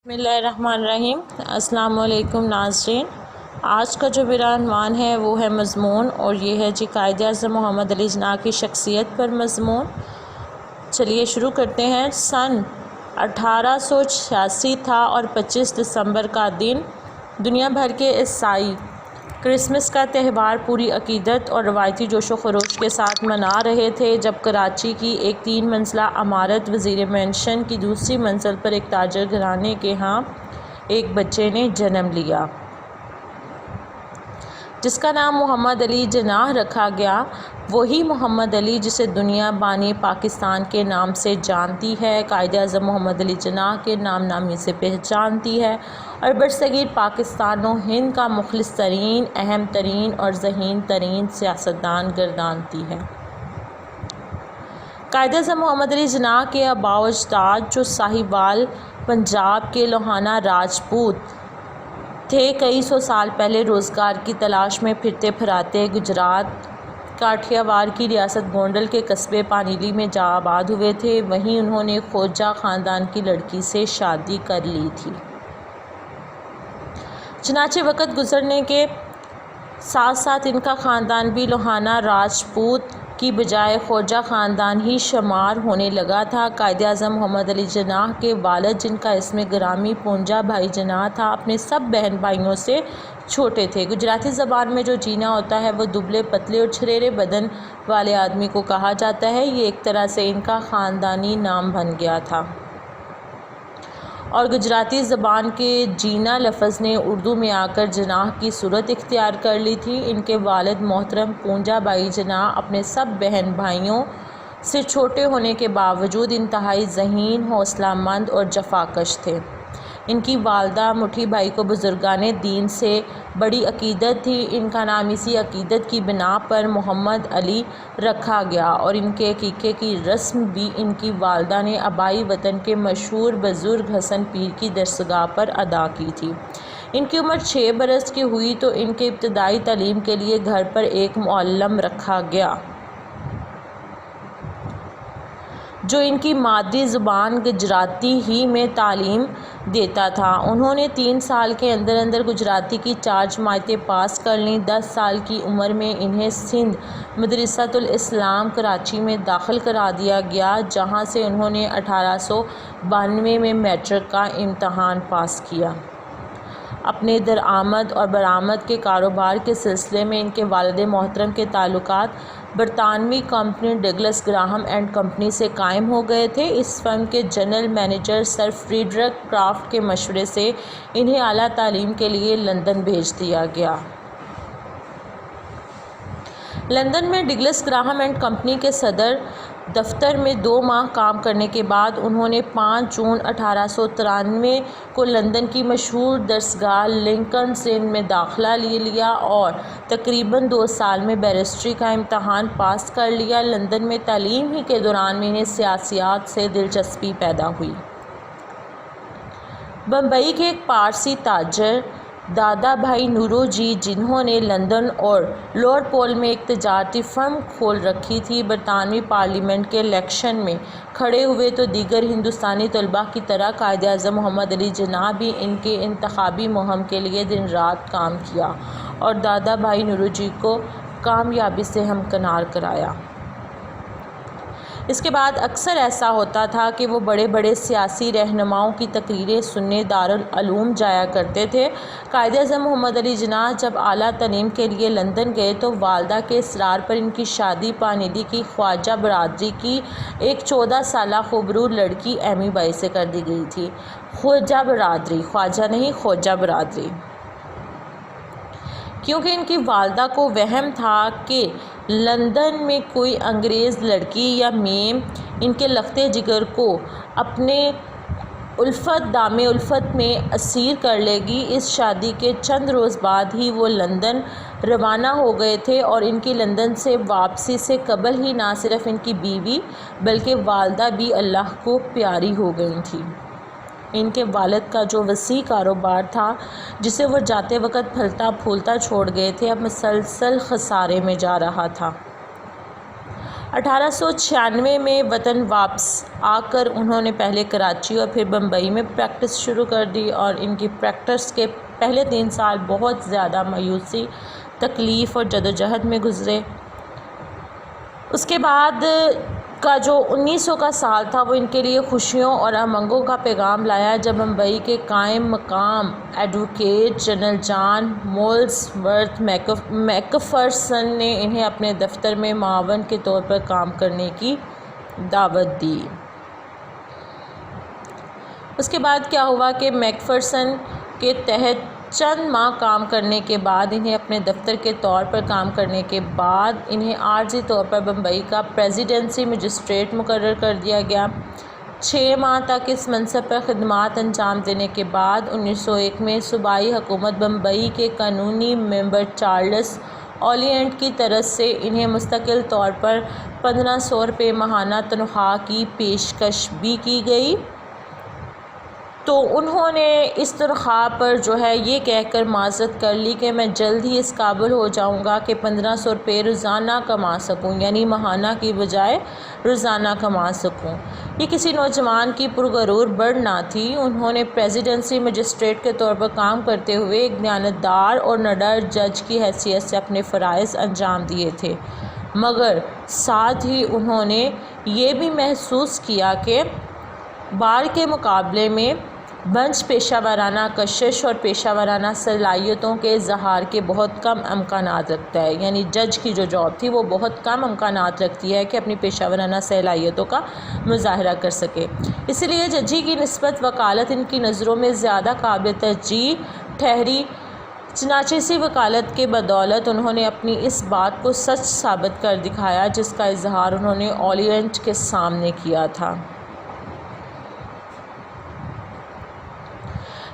بسم اللہ الرحمن الرحیم۔ السلام علیکم ناظرین، آج کا جو میرا عنوان ہے وہ ہے مضمون، اور یہ ہے قائد اعظم محمد علی جناح کی شخصیت پر مضمون۔ چلیے شروع کرتے ہیں۔ سن 1886 تھا اور 25 دسمبر کا دن دنیا بھر کے عیسائی کرسمس کا تہوار پوری عقیدت اور روایتی جوش و خروش کے ساتھ منا رہے تھے، جب کراچی کی ایک 3 منزلہ عمارت وزیر مینشن کی دوسری منزل پر ایک تاجر گھرانے کے ہاں ایک بچے نے جنم لیا، جس کا نام محمد علی جناح رکھا گیا۔ وہی محمد علی جسے دنیا بانی پاکستان کے نام سے جانتی ہے، قائد اعظم محمد علی جناح کے نام نامی سے پہچانتی ہے، اور برصغیر پاکستان و ہند کا مخلص ترین، اہم ترین اور ذہین ترین سیاستدان گردانتی ہے۔ قائد اعظم محمد علی جناح کے آباء و اجداد جو ساہیوال پنجاب کے لوہانہ راجپوت تھے، کئی سو سال پہلے روزگار کی تلاش میں پھرتے پھراتے گجرات کاٹھیا وار کی ریاست گونڈل کے قصبے پانیلی میں جا آباد ہوئے تھے۔ وہیں انہوں نے کھوجا خاندان کی لڑکی سے شادی کر لی تھی۔ چنانچہ وقت گزرنے کے ساتھ ساتھ ان کا خاندان بھی لوہانہ راجپوت کی بجائے کھوجا خاندان ہی شمار ہونے لگا تھا۔ قائد اعظم محمد علی جناح کے والد، جن کا اسم گرامی پونجا بھائی جناح تھا، اپنے سب بہن بھائیوں سے چھوٹے تھے۔ گجراتی زبان میں جو جینا ہوتا ہے وہ دبلے پتلے اور چھریرے بدن والے آدمی کو کہا جاتا ہے۔ یہ ایک طرح سے ان کا خاندانی نام بن گیا تھا، اور گجراتی زبان کے جینا لفظ نے اردو میں آ کر جناح کی صورت اختیار کر لی تھی۔ ان کے والد محترم پونجا بھائی جناح اپنے سب بہن بھائیوں سے چھوٹے ہونے کے باوجود انتہائی ذہین، حوصلہ مند اور جفاکش تھے۔ ان کی والدہ مٹھی بائی کو بزرگان دین سے بڑی عقیدت تھی۔ ان کا نام اسی عقیدت کی بنا پر محمد علی رکھا گیا، اور ان کے عقیقے کی رسم بھی ان کی والدہ نے آبائی وطن کے مشہور بزرگ حسن پیر کی درسگاہ پر ادا کی تھی۔ ان کی عمر 6 برس کی ہوئی تو ان کے ابتدائی تعلیم کے لیے گھر پر ایک معلم رکھا گیا، جو ان کی مادری زبان گجراتی ہی میں تعلیم دیتا تھا۔ انہوں نے 3 سال کے اندر اندر گجراتی کی 4 جماعتیں پاس کر لیں۔ 10 سال کی عمر میں انہیں سندھ مدرسۃ الاسلام کراچی میں داخل کرا دیا گیا، جہاں سے انہوں نے 1892 میں میٹرک کا امتحان پاس کیا۔ اپنے درآمد اور برآمد کے کاروبار کے سلسلے میں ان کے والد محترم کے تعلقات برطانوی company Douglas Graham and company سے قائم ہو گئے تھے۔ اس فرم کے general manager sir Frederick craft کے مشورے سے انہیں اعلیٰ تعلیم کے لیے لندن بھیج دیا گیا۔ لندن میں ڈگلس گراہم اینڈ کمپنی کے صدر دفتر میں 2 ماہ کام کرنے کے بعد انہوں نے 5 جون 1893 کو لندن کی مشہور درسگاہ لنکنز ان میں داخلہ لے لیا، اور تقریباً 2 سال میں بیرسٹری کا امتحان پاس کر لیا۔ لندن میں تعلیم ہی کے دوران میں انہیں سیاسیات سے دلچسپی پیدا ہوئی۔ بمبئی کے ایک پارسی تاجر دادا بھائی نورو جی، جنہوں نے لندن اور لوڈ پول میں ایک تجارتی فرم کھول رکھی تھی، برطانوی پارلیمنٹ کے الیکشن میں کھڑے ہوئے تو دیگر ہندوستانی طلباء کی طرح قائد اعظم محمد علی جناح بھی ان کے انتخابی مہم کے لیے دن رات کام کیا، اور دادا بھائی نورو جی کو کامیابی سے ہمکنار کرایا۔ اس کے بعد اکثر ایسا ہوتا تھا کہ وہ بڑے بڑے سیاسی رہنماؤں کی تقریریں سننے دارالعلوم جایا کرتے تھے۔ قائد اعظم محمد علی جناح جب اعلیٰ تعلیم کے لیے لندن گئے تو والدہ کے اصرار پر ان کی شادی پانیلی کی خواجہ برادری کی ایک 14 سالہ خوبرو لڑکی ایمی بائی سے کر دی گئی تھی۔ خواجہ برادری، خواجہ نہیں، خواجہ برادری، کیونکہ ان کی والدہ کو وہم تھا کہ لندن میں کوئی انگریز لڑکی یا میم ان کے لختے جگر کو اپنے دام الفت میں اسیر کر لے گی۔ اس شادی کے چند روز بعد ہی وہ لندن روانہ ہو گئے تھے، اور ان کی لندن سے واپسی سے قبل ہی نہ صرف ان کی بیوی بلکہ والدہ بھی اللہ کو پیاری ہو گئی تھیں۔ ان کے والد کا جو وسیع کاروبار تھا، جسے وہ جاتے وقت پھلتا پھولتا چھوڑ گئے تھے، اب مسلسل خسارے میں جا رہا تھا۔ 1896 میں وطن واپس آ کر انہوں نے پہلے کراچی اور پھر بمبئی میں پریکٹس شروع کر دی اور ان کی پریکٹس کے پہلے 3 سال بہت زیادہ مایوسی، تکلیف اور جدوجہد میں گزرے۔ اس کے بعد کا جو 1900 کا سال تھا وہ ان کے لیے خوشیوں اور امنگوں کا پیغام لایا، جب ممبئی کے قائم مقام advocate general John Molesworth Macpherson نے انہیں اپنے دفتر میں معاون کے طور پر کام کرنے کی دعوت دی۔ اس کے بعد کیا ہوا کہ میکفرسن کے تحت چند ماہ کام کرنے کے بعد انہیں اپنے دفتر کے طور پر کام کرنے کے بعد انہیں عارضی طور پر بمبئی کا پریزیڈنسی مجسٹریٹ مقرر کر دیا گیا۔ 6 ماہ تک اس منصب پر خدمات انجام دینے کے بعد 1901 میں صوبائی حکومت بمبئی کے قانونی ممبر چارلس اولیئنٹ کی طرف سے انہیں مستقل طور پر 1500 روپے ماہانہ تنخواہ کی پیشکش بھی کی گئی، تو انہوں نے اس تنخواہ پر یہ کہہ کر معذرت کر لی کہ میں جلد ہی اس قابل ہو جاؤں گا کہ 1500 روپے روزانہ کما سکوں، یعنی ماہانہ کی بجائے روزانہ کما سکوں۔ یہ کسی نوجوان کی پرغرور بڑھ نہ تھی۔ انہوں نے پریزیڈنسی مجسٹریٹ کے طور پر کام کرتے ہوئے ایک دیانتدار اور نڈر جج کی حیثیت سے اپنے فرائض انجام دیے تھے، مگر ساتھ ہی انہوں نے یہ بھی محسوس کیا کہ بار کے مقابلے میں بنچ پیشہ ورانہ کشش اور پیشہ ورانہ صلاحیتوں کے اظہار کے بہت کم امکانات رکھتا ہے، یعنی جج کی جو جاب تھی وہ بہت کم امکانات رکھتی ہے کہ اپنی پیشہ ورانہ صلاحیتوں کا مظاہرہ کر سکے۔ اس لیے ججی کی نسبت وکالت ان کی نظروں میں زیادہ قابل ترجیح ٹھہری۔ چنانچہ اسی وکالت کے بدولت انہوں نے اپنی اس بات کو سچ ثابت کر دکھایا جس کا اظہار انہوں نے اولیئنٹ کے سامنے کیا تھا۔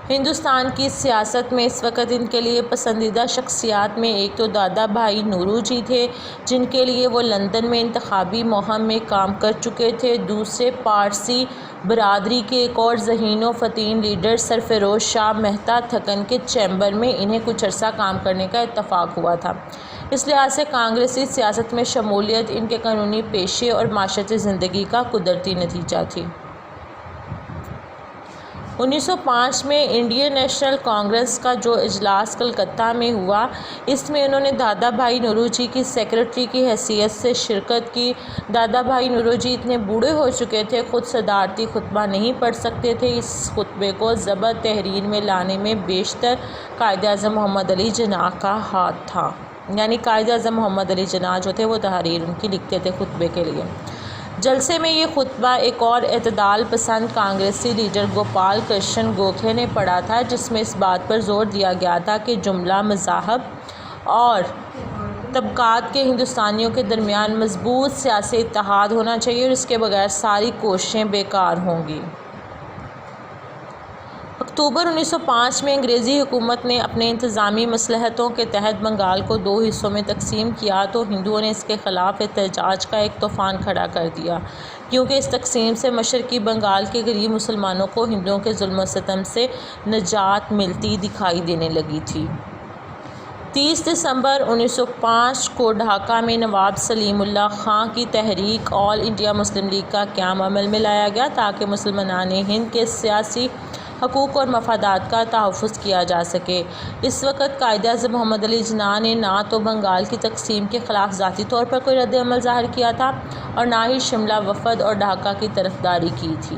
ہندوستان کی سیاست میں اس وقت ان کے لیے پسندیدہ شخصیات میں ایک تو دادا بھائی نورو جی تھے، جن کے لیے وہ لندن میں انتخابی مہم میں کام کر چکے تھے۔ دوسرے پارسی برادری کے ایک اور ذہین و فطن لیڈر سرفروز شاہ مہتا تھکن کے چیمبر میں انہیں کچھ عرصہ کام کرنے کا اتفاق ہوا تھا۔ اس لحاظ سے کانگریسی سیاست میں شمولیت ان کے قانونی پیشے اور معاشرتی زندگی کا قدرتی نتیجہ تھی۔ 1905 میں انڈین نیشنل کانگریس کا جو اجلاس کلکتہ میں ہوا، اس میں انہوں نے دادا بھائی نورو جی کی سیکرٹری کی حیثیت سے شرکت کی۔ دادا بھائی نورو جی اتنے بوڑھے ہو چکے تھے، خود صدارتی خطبہ نہیں پڑھ سکتے تھے۔ اس خطبے کو ضبط تحریر میں لانے میں بیشتر قائد اعظم محمد علی جناح کا ہاتھ تھا، یعنی قائد اعظم محمد علی جناح جو تھے وہ تحریر ان کی لکھتے تھے خطبے کے لیے۔ جلسے میں یہ خطبہ ایک اور اعتدال پسند کانگریسی لیڈر گوپال کرشن گوکھلے نے پڑھا تھا، جس میں اس بات پر زور دیا گیا تھا کہ جملہ مذاہب اور طبقات کے ہندوستانیوں کے درمیان مضبوط سیاسی اتحاد ہونا چاہیے اور اس کے بغیر ساری کوششیں بیکار ہوں گی۔ اکتوبر 1905 میں انگریزی حکومت نے اپنے انتظامی مصلحتوں کے تحت بنگال کو 2 حصوں میں تقسیم کیا تو ہندوؤں نے اس کے خلاف احتجاج کا ایک طوفان کھڑا کر دیا، کیونکہ اس تقسیم سے مشرقی بنگال کے غریب مسلمانوں کو ہندوؤں کے ظلم و ستم سے نجات ملتی دکھائی دینے لگی تھی۔ 30 دسمبر 1905 کو ڈھاکہ میں نواب سلیم اللہ خان کی تحریک آل انڈیا مسلم لیگ کا قیام عمل میں لایا گیا تاکہ مسلمانان ہند کے سیاسی حقوق اور مفادات کا تحفظ کیا جا سکے۔ اس وقت قائد اعظم محمد علی جناح نے نہ تو بنگال کی تقسیم کے خلاف ذاتی طور پر کوئی رد عمل ظاہر کیا تھا اور نہ ہی شملہ وفد اور ڈھاکہ کی طرفداری کی تھی،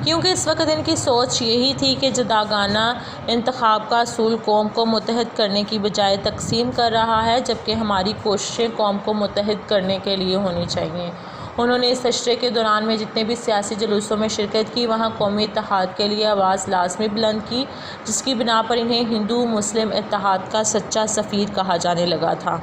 کیونکہ اس وقت ان کی سوچ یہی تھی کہ جداگانہ انتخاب کا اصول قوم کو متحد کرنے کی بجائے تقسیم کر رہا ہے، جبکہ ہماری کوششیں قوم کو متحد کرنے کے لیے ہونی چاہیے۔ انہوں نے اس تشریح کے دوران میں جتنے بھی سیاسی جلوسوں میں شرکت کی وہاں قومی اتحاد کے لیے آواز لازمی بلند کی، جس کی بنا پر انہیں ہندو مسلم اتحاد کا سچا سفیر کہا جانے لگا تھا۔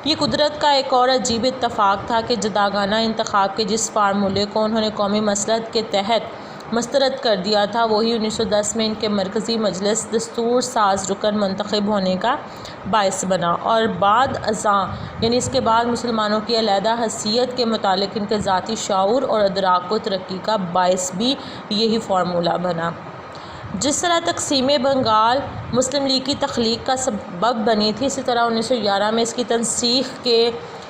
یہ قدرت کا ایک اور عجیب اتفاق تھا کہ جداگانہ انتخاب کے جس فارمولے کو انہوں نے قومی مصلحت کے تحت مسترد کر دیا تھا، وہی 1910 میں ان کے مرکزی مجلس دستور ساز رکن منتخب ہونے کا باعث بنا، اور بعد ازاں یعنی اس کے بعد مسلمانوں کی علیحدہ حیثیت کے متعلق ان کے ذاتی شعور اور ادراک و ترقی کا باعث بھی یہی فارمولہ بنا۔ جس طرح تقسیم بنگال مسلم لیگ کی تخلیق کا سبب بنی تھی، اسی طرح 1911 میں اس کی تنسیخ کے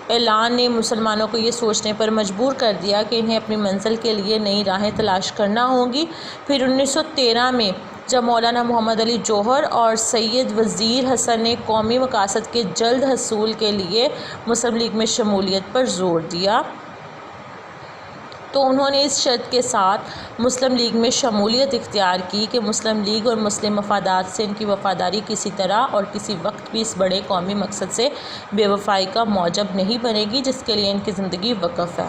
اعلان نے مسلمانوں کو یہ سوچنے پر مجبور کر دیا کہ انہیں اپنی منزل کے لیے نئی راہیں تلاش کرنا ہوں گی۔ پھر 1913 میں جب مولانا محمد علی جوہر اور سید وزیر حسن نے قومی مقاصد کے جلد حصول کے لیے مسلم لیگ میں شمولیت پر زور دیا تو انہوں نے اس شرط کے ساتھ مسلم لیگ میں شمولیت اختیار کی کہ مسلم لیگ اور مسلم مفادات سے ان کی وفاداری کسی طرح اور کسی وقت بھی اس بڑے قومی مقصد سے بے وفائی کا موجب نہیں بنے گی جس کے لیے ان کی زندگی وقف ہے۔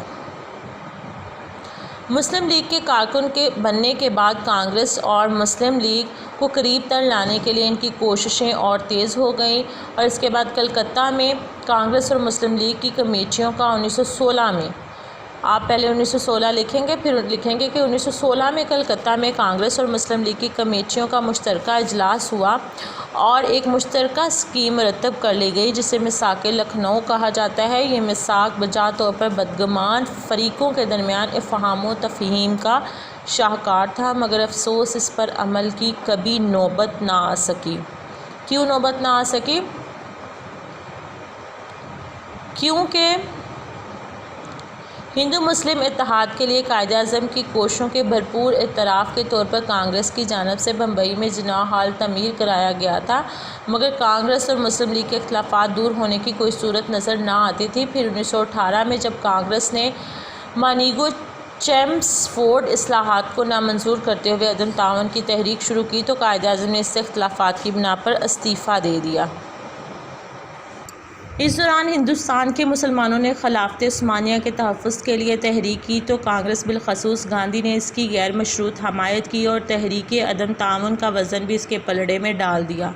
مسلم لیگ کے کارکن کے بننے کے بعد کانگریس اور مسلم لیگ کو قریب تر لانے کے لیے ان کی کوششیں اور تیز ہو گئیں، اور اس کے بعد کلکتہ میں کانگریس اور مسلم لیگ کی کمیٹیوں کا 1916 میں، آپ پہلے 1916 لکھیں گے پھر لکھیں گے کہ 1916 میں کلکتہ میں کانگریس اور مسلم لیگ کی کمیٹیوں کا مشترکہ اجلاس ہوا اور ایک مشترکہ اسکیم مرتب کر لی گئی جسے میثاق لکھنؤ کہا جاتا ہے۔ یہ میثاق بجا طور پر بدگمان فریقوں کے درمیان افہام و تفہیم کا شاہکار تھا، مگر افسوس اس پر عمل کی کبھی نوبت نہ آ سکی۔ کیوں نوبت نہ آ سکی؟ کیونکہ ہندو مسلم اتحاد کے لیے قائد اعظم کی کوششوں کے بھرپور اعتراف کے طور پر کانگریس کی جانب سے بمبئی میں جناح ہال تعمیر کرایا گیا تھا، مگر کانگریس اور مسلم لیگ کے اختلافات دور ہونے کی کوئی صورت نظر نہ آتی تھی۔ پھر 1918 میں جب کانگریس نے مانیگو چیمسفورڈ اصلاحات کو نامنظور کرتے ہوئے عدم تعاون کی تحریک شروع کی تو قائد اعظم نے اس سے اختلافات کی بنا پر استعفیٰ دے دیا۔ اس دوران ہندوستان کے مسلمانوں نے خلافت عثمانیہ کے تحفظ کے لیے تحریک کی تو کانگریس بالخصوص گاندھی نے اس کی غیر مشروط حمایت کی اور تحریک عدم تعاون کا وزن بھی اس کے پلڑے میں ڈال دیا۔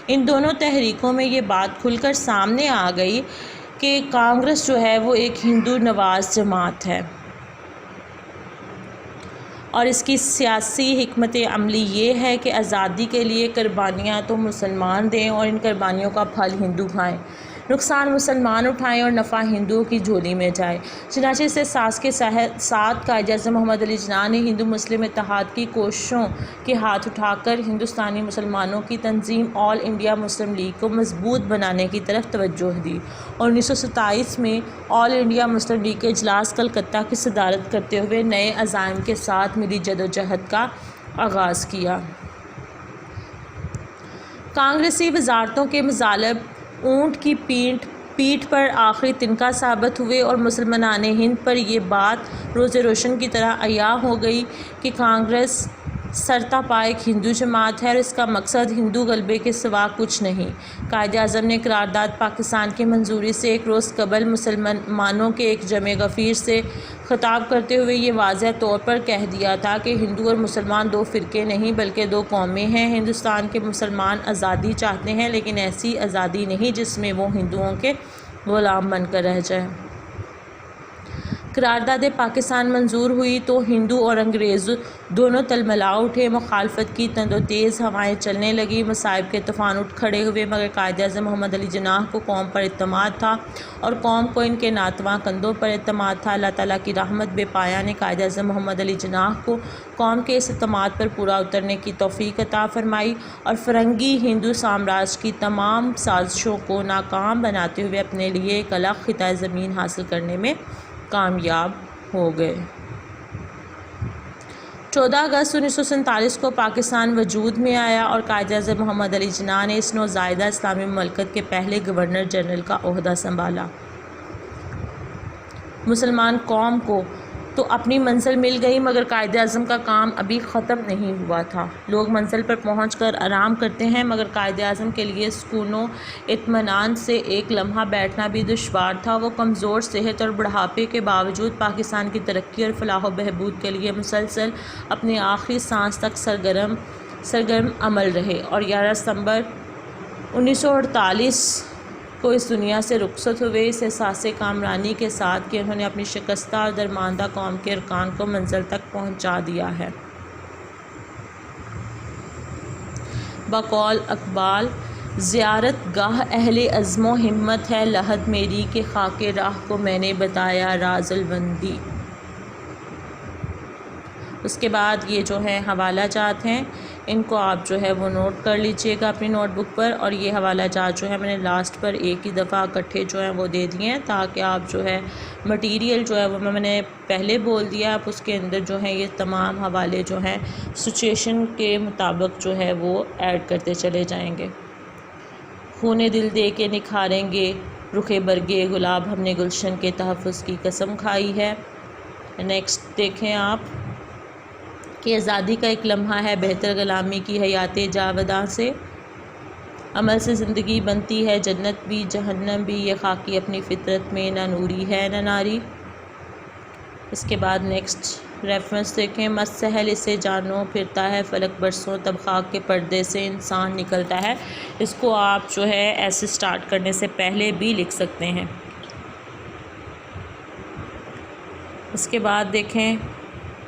ان دونوں تحریکوں میں یہ بات کھل کر سامنے آ گئی کہ کانگریس جو ہے وہ ایک ہندو نواز جماعت ہے اور اس کی سیاسی حکمت عملی یہ ہے کہ آزادی کے لیے قربانیاں تو مسلمان دیں اور ان قربانیوں کا پھل ہندو کھائیں، نقصان مسلمان اٹھائیں اور نفع ہندوؤں کی جھولی میں جائے۔ چنانچہ اس احساس کے ساتھ قائد اعظم محمد علی جناح نے ہندو مسلم اتحاد کی کوششوں کے ہاتھ اٹھا کر ہندوستانی مسلمانوں کی تنظیم آل انڈیا مسلم لیگ کو مضبوط بنانے کی طرف توجہ دی اور 1927 میں آل انڈیا مسلم لیگ کے اجلاس کلکتہ کی صدارت کرتے ہوئے نئے عزائم کے ساتھ ملی جدوجہد کا آغاز کیا۔ کانگریسی وزارتوں کے مطالب اونٹ کی پیٹھ پر آخری تنکا ثابت ہوئے اور مسلمانان ہند پر یہ بات روز روشن کی طرح عیاں ہو گئی کہ کانگریس سرتا پا ایک ہندو جماعت ہے اور اس کا مقصد ہندو غلبے کے سوا کچھ نہیں۔ قائد اعظم نے قرارداد پاکستان کی منظوری سے ایک روز قبل مسلمانوں کے ایک جمع غفیر سے خطاب کرتے ہوئے یہ واضح طور پر کہہ دیا تھا کہ ہندو اور مسلمان دو فرقے نہیں بلکہ دو قومیں ہیں۔ ہندوستان کے مسلمان آزادی چاہتے ہیں لیکن ایسی آزادی نہیں جس میں وہ ہندوؤں کے غلام بن کر رہ جائیں۔ قرارداد پاکستان منظور ہوئی تو ہندو اور انگریز دونوں تلملا اٹھے، مخالفت کی تند و تیز ہوائیں چلنے لگیں، مصائب کے طوفان اٹھ کھڑے ہوئے، مگر قائد اعظم محمد علی جناح کو قوم پر اعتماد تھا اور قوم کو ان کے ناتواں کندھوں پر اعتماد تھا۔ اللہ تعالیٰ کی رحمت بے پایہ نے قائد اعظم محمد علی جناح کو قوم کے اس اعتماد پر پورا اترنے کی توفیق عطا فرمائی اور فرنگی ہندو سامراج کی تمام سازشوں کو ناکام بناتے ہوئے اپنے لیے ایک الگ خطۂ زمین حاصل کرنے میں کامیاب ہو گئے۔ 14 اگست 1947 کو پاکستان وجود میں آیا اور قائد اعظم محمد علی جناح نے اس نوزائیدہ اسلامی مملکت کے پہلے گورنر جنرل کا عہدہ سنبھالا۔ مسلمان قوم کو تو اپنی منزل مل گئی مگر قائد اعظم کا کام ابھی ختم نہیں ہوا تھا۔ لوگ منزل پر پہنچ کر آرام کرتے ہیں مگر قائد اعظم کے لیے سکون و اطمینان سے ایک لمحہ بیٹھنا بھی دشوار تھا۔ وہ کمزور صحت اور بڑھاپے کے باوجود پاکستان کی ترقی اور فلاح و بہبود کے لیے مسلسل اپنی آخری سانس تک سرگرم عمل رہے اور 11 ستمبر 1948 کو اس دنیا سے رخصت ہوئے، اس احساس کامرانی کے ساتھ کہ انہوں نے اپنی شکستہ اور درماندہ قوم کے ارکان کو منزل تک پہنچا دیا ہے۔ بقول اقبال، زیارت گاہ اہل عزم و ہمت ہے لحد میری کہ خاک راہ کو میں نے بتایا راز البندی۔ اس کے بعد یہ جو ہے حوالہ جات ہیں، ان کو آپ جو ہے وہ نوٹ کر لیجئے گا اپنی نوٹ بک پر، اور یہ حوالہ جات جو ہے میں نے لاسٹ پر ایک ہی دفعہ اکٹھے جو ہیں وہ دے دیے ہیں، تاکہ آپ جو ہے مٹیریل جو ہے وہ میں نے پہلے بول دیا، آپ اس کے اندر جو ہے یہ تمام حوالے جو ہیں سچویشن کے مطابق جو ہے وہ ایڈ کرتے چلے جائیں گے۔ خون دل دے کے نکھاریں گے رخ برگے گلاب، ہم نے گلشن کے تحفظ کی قسم کھائی ہے۔ نیکسٹ دیکھیں آپ کہ آزادی کا ایک لمحہ ہے بہتر غلامی کی حیات جاوداں سے، عمل سے زندگی بنتی ہے جنت بھی جہنم بھی، یہ خاکی اپنی فطرت میں نہ نوری ہے نہ ناری۔ اس کے بعد نیکسٹ ریفرنس دیکھیں، مست سہل اسے جانو پھرتا ہے فلک برسوں، تب خاک کے پردے سے انسان نکلتا ہے۔ اس کو آپ جو ہے ایسے سٹارٹ کرنے سے پہلے بھی لکھ سکتے ہیں۔ اس کے بعد دیکھیں،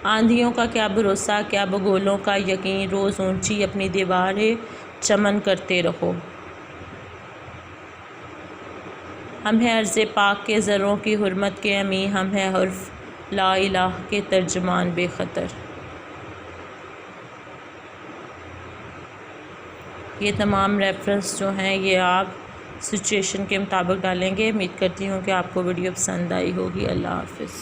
آندھیوں کا کیا بھروسہ کیا بگولوں کا یقین، روز اونچی اپنی دیواریں چمن کرتے رہو۔ ہم ہیں عرض پاک کے ذروں کی حرمت کے امی، ہم ہیں حرف لا الہ کے ترجمان بے خطر۔ یہ تمام ریفرنس جو ہیں یہ آپ سچویشن کے مطابق ڈالیں گے۔ امید کرتی ہوں کہ آپ کو ویڈیو پسند آئی ہوگی۔ اللہ حافظ۔